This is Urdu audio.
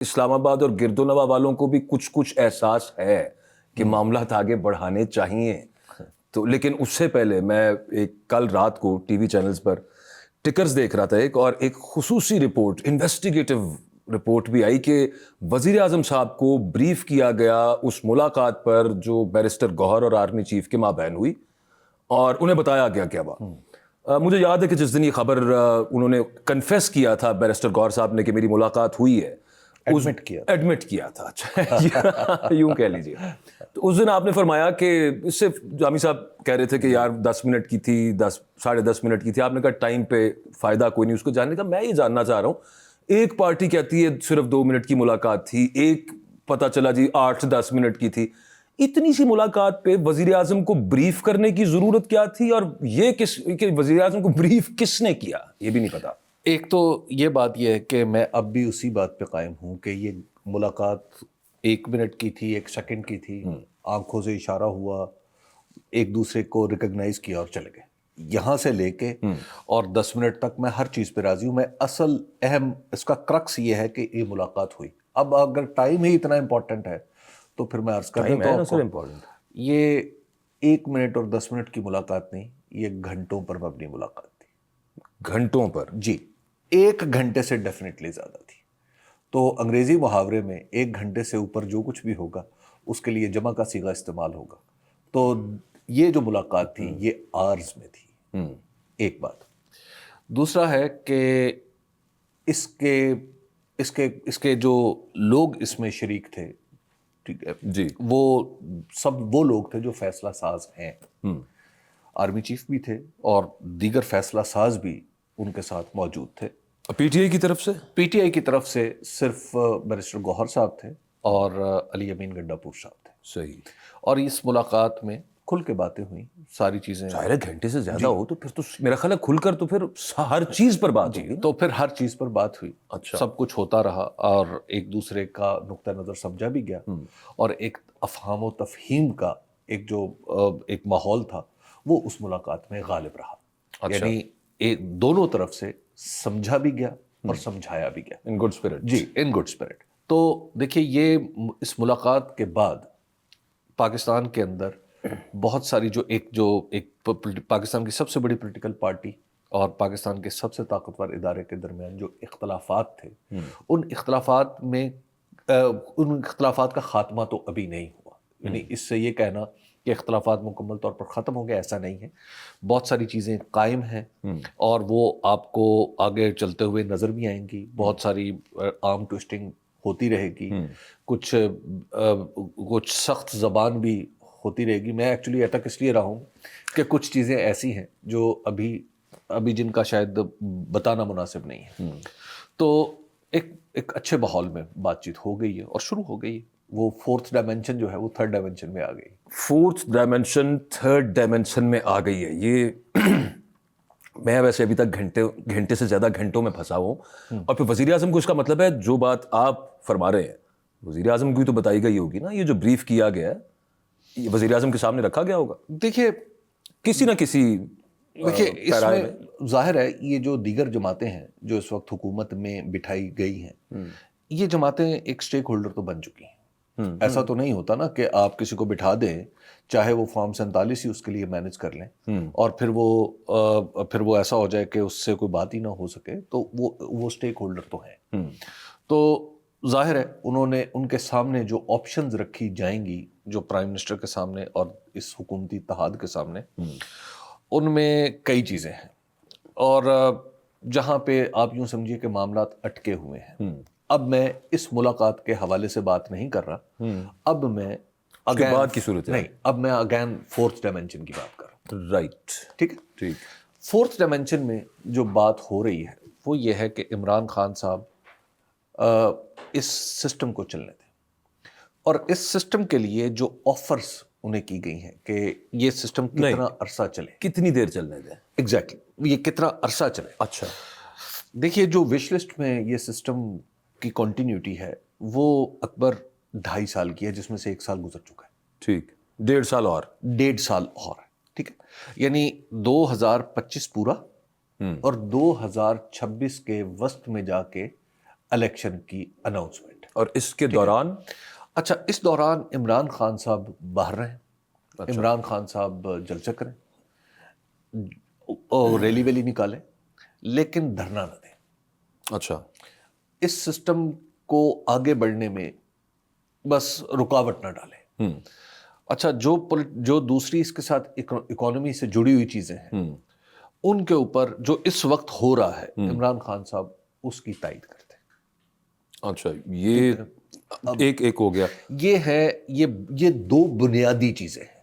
اسلام آباد اور گرد و نواح والوں کو بھی کچھ احساس ہے کہ معاملات آگے بڑھانے چاہیے. تو لیکن اس سے پہلے میں ایک کل رات کو ٹی وی چینلز پر ٹکرز دیکھ رہا تھا اور ایک خصوصی رپورٹ، انویسٹیگیٹو رپورٹ بھی آئی کہ وزیر اعظم صاحب کو بریف کیا گیا اس ملاقات پر جو بیرسٹر گوہر اور آرمی چیف کے مابین ہوئی، اور انہیں بتایا گیا کیا بات. مجھے یاد ہے کہ جس دن یہ خبر انہوں نے کنفیس کیا تھا بیرسٹر گوہر صاحب نے کہ میری ملاقات ہوئی ہے، ایڈمٹ کیا تھا، اچھا یوں کہہ لیجیے. تو اس دن آپ نے فرمایا کہ اس سے جامی صاحب کہہ رہے تھے کہ یار 10 منٹ کی تھی، 10 10.5 منٹ کی تھی. آپ نے کہا ٹائم پہ فائدہ کوئی نہیں اس کو جاننے کا. میں یہ جاننا چاہ رہا ہوں، ایک پارٹی کہتی ہے صرف 2 منٹ کی ملاقات تھی، ایک پتہ چلا جی 8 10 منٹ کی تھی. اتنی سی ملاقات پہ وزیر اعظم کو بریف کرنے کی ضرورت کیا تھی، اور یہ کہ وزیر اعظم کو بریف کس نے کیا یہ بھی نہیں پتا. ایک تو یہ بات یہ ہے کہ میں اب بھی اسی بات پہ قائم ہوں کہ یہ ملاقات 1 منٹ کی تھی، 1 سیکنڈ کی تھی، آنکھوں سے اشارہ ہوا، ایک دوسرے کو ریکگنائز کیا اور چلے گئے. یہاں سے لے کے اور 10 منٹ تک میں ہر چیز پہ راضی ہوں. میں اصل اہم اس کا کرکس یہ ہے کہ یہ ملاقات ہوئی. اب اگر ٹائم ہی اتنا امپورٹنٹ ہے تو پھر میں عرض کر دیتا ہوں آپ کو، یہ 1 منٹ اور 10 منٹ کی ملاقات نہیں، یہ گھنٹوں پر مبنی ملاقات تھی. گھنٹوں پر؟ جی، 1 گھنٹے سے ڈیفینیٹلی زیادہ تھی. تو انگریزی محاورے میں 1 گھنٹے سے اوپر جو کچھ بھی ہوگا اس کے لیے جمع کا صیغہ استعمال ہوگا. تو یہ جو ملاقات تھی یہ آرز میں تھی. ایک بات. دوسرا ہے کہ اس کے جو لوگ اس میں شریک تھے، ٹھیک ہے جی، وہ سب وہ لوگ تھے جو فیصلہ ساز ہیں. آرمی چیف بھی تھے اور دیگر فیصلہ ساز بھی ان کے ساتھ موجود تھے. پی ٹی آئی کی طرف سے؟ پی ٹی آئی کی طرف سے صرف بیرسٹر گوہر صاحب تھے اور علی امین گنڈا پور صاحب تھے. صحیح. اور اس ملاقات میں کھل کے باتیں ہوئیں، ساری چیزیں. ظاہر ہے گھنٹے سے زیادہ ہو تو پھر تو میرا خیال ہے کھل کر تو پھر ہر چیز پر بات ہوگی. تو پھر ہر چیز پر بات ہوئی. اچھا. سب کچھ ہوتا رہا اور ایک دوسرے کا نقطہ نظر سمجھا بھی گیا، اور ایک افہام و تفہیم کا ایک ماحول تھا وہ اس ملاقات میں غالب رہا. یعنی دونوں طرف سے سمجھا بھی گیا اور سمجھایا بھی گیا. In good spirit. جی، ان گڈ اسپرٹ. تو دیکھیے، یہ اس ملاقات کے بعد پاکستان کے اندر بہت ساری جو پاکستان کی سب سے بڑی پولیٹیکل پارٹی اور پاکستان کے سب سے طاقتور ادارے کے درمیان جو اختلافات تھے، ان اختلافات کا خاتمہ تو ابھی نہیں ہوا. یعنی اس سے یہ کہنا کہ اختلافات مکمل طور پر ختم ہو گئے، ایسا نہیں ہے. بہت ساری چیزیں قائم ہیں اور وہ آپ کو آگے چلتے ہوئے نظر بھی آئیں گی. بہت ساری آرم ٹوئسٹنگ ہوتی رہے گی، کچھ سخت زبان بھی ہوتی رہے گی. میں ایکچولی تک اس لیے رہا ہوں کہ کچھ چیزیں ایسی ہیں جو ابھی جن کا شاید بتانا مناسب نہیں ہے. تو ایک اچھے ماحول میں بات چیت ہو گئی ہے اور شروع ہو گئی. وہ 4th ڈائمنشن جو ہے وہ 3rd ڈائمنشن میں آ گئی. 4th ڈائمنشن 3rd ڈائمنشن میں آ گئی ہے. یہ میں ویسے ابھی تک گھنٹے سے زیادہ گھنٹوں میں پھنسا ہوں. اور پھر وزیر اعظم کو اس کا مطلب ہے جو بات آپ فرما رہے ہیں وزیر اعظم کو تو بتائی گئی ہوگی نا. یہ جو بریف کیا گیا ہے یہ وزیر اعظم کے سامنے رکھا گیا ہوگا. دیکھیے، کسی نہ کسی اس میں ظاہر ہے یہ جو دیگر جماعتیں ہیں جو اس وقت حکومت میں بٹھائی گئی ہیں، یہ جماعتیں ایک سٹیک ہولڈر تو بن چکی ہیں. ایسا تو نہیں ہوتا نا کہ آپ کسی کو بٹھا دیں، چاہے وہ فارم 47 ہی اس کے لیے مینج کر لیں، اور پھر وہ ایسا ہو جائے کہ اس سے کوئی بات ہی نہ ہو سکے. تو وہ سٹیک ہولڈر تو ہیں. تو ظاہر ہے ان کے سامنے جو آپشنز رکھی جائیں گی، جو پرائم منسٹر کے سامنے اور اس حکومتی اتحاد کے سامنے، ان میں کئی چیزیں ہیں. اور جہاں پہ آپ یوں سمجھیے کہ معاملات اٹکے ہوئے ہیں. اب میں اس ملاقات کے حوالے سے بات نہیں کر رہا. اب میں بات کی صورت نہیں، اب میں اگین 4th ڈائمنشن کی بات کر رہا ہوں. رائٹ. ٹھیک ہے. ٹھیک. 4th ڈائمنشن میں جو بات ہو رہی ہے وہ یہ ہے کہ عمران خان صاحب اس سسٹم کو چلنے دیں، اور اس سسٹم کے لیے جو آفرز انہیں کی گئی ہیں کہ یہ سسٹم کتنا عرصہ چلے. کتنی دیر چلنے دیں؟ ایگزیکٹلی، یہ کتنا عرصہ چلے. اچھا. دیکھیے، جو وش لسٹ میں یہ سسٹم کی کنٹینیوٹی ہے وہ اکبر 2.5 سال کی ہے، جس میں سے 1 سال گزر چکا ہے. ٹھیک. 1.5 سال اور. 1.5 سال اور. ٹھیک ہے. یعنی 2025 پورا اور 2026 کے وسط میں جا کے الیکشن کی اناؤنسمنٹ. اور اس کے دوران اچھا اس دوران عمران خان صاحب باہر رہیں, عمران خان صاحب جلسے کریں اور ریلی ویلی نکالیں, لیکن دھرنا نہ دیں. اچھا اس سسٹم کو آگے بڑھنے میں بس رکاوٹ نہ ڈالیں. اچھا جو دوسری اس کے ساتھ اکانومی سے جڑی ہوئی چیزیں ہیں ان کے اوپر جو اس وقت ہو رہا ہے, عمران خان صاحب اس کی تائید کرتے ہیں. اچھا یہ ایک ہو گیا. یہ ہے یہ دو بنیادی چیزیں ہیں.